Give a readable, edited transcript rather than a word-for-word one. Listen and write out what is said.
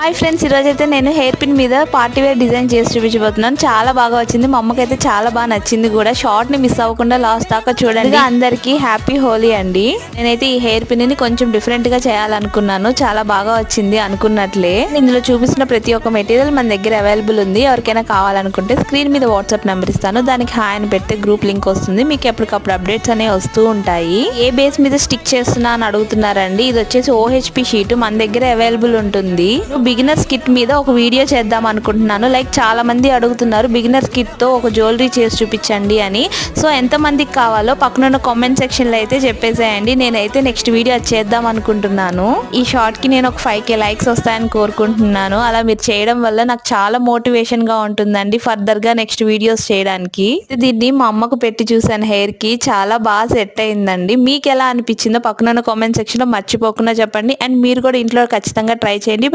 Hi friends, ఈరోజు అయితే నేను హెయిర్ పిన్ మీద పార్టీ వేర్ డిజైన్ చేసి చూపించబోతున్నాను. చాలా బాగా వచ్చింది, మా అమ్మకి అయితే చాలా బాగా నచ్చింది కూడా. షార్ట్ ని మిస్ అవ్వకుండా లాస్ట్ దాకా చూడండి. అందరికి హ్యాపీ హోలీ అండి. నేనైతే ఈ హెయిర్ పిన్ ని కొంచెం డిఫరెంట్ గా చేయాలనుకున్నాను. చాలా బాగా వచ్చింది అనుకున్నట్లే. ఇందులో చూపిస్తున్న ప్రతి ఒక్క మెటీరియల్ మన దగ్గర అవైలబుల్ ఉంది. ఎవరికైనా కావాలనుకుంటే స్క్రీన్ మీద వాట్సాప్ నెంబర్ ఇస్తాను, దానికి హాయ్ అని పెడితే గ్రూప్ లింక్ వస్తుంది. మీకు ఎప్పటికప్పుడు అప్డేట్స్ అనేవి వస్తూ ఉంటాయి. ఏ బేస్ మీద స్టిక్ చేస్తున్నా అని అడుగుతున్నారండి. ఇది వచ్చేసి OHP షీట్ మన దగ్గర అవైలబుల్ ఉంటుంది. బిగినర్స్ కిట్ మీద ఒక వీడియో చేద్దాం అనుకుంటున్నాను. లైక్ చాలా మంది అడుగుతున్నారు బిగినర్స్ కిట్ తో ఒక జ్యువెలరీ చేసి చూపించండి అని. సో ఎంత మందికి కావాలో పక్కన కామెంట్ సెక్షన్ లో అయితే చెప్పేసేయండి. నేనైతే నెక్స్ట్ వీడియో చేద్దాం అనుకుంటున్నాను. ఈ షార్ట్ కి నేను ఒక 5K లైక్స్ వస్తాయని కోరుకుంటున్నాను. అలా మీరు చేయడం వల్ల నాకు చాలా మోటివేషన్ గా ఉంటుందండి ఫర్దర్ గా నెక్స్ట్ వీడియోస్ చేయడానికి. దీన్ని మా అమ్మకు పెట్టి చూసాను, హెయిర్ కి చాలా బాగా సెట్ అయిందండి. మీకు ఎలా అనిపించిందో పక్కన కామెంట్ సెక్షన్ లో మర్చిపోకుండా చెప్పండి. అండ్ మీరు కూడా ఇంట్లో ఖచ్చితంగా ట్రై చేయండి.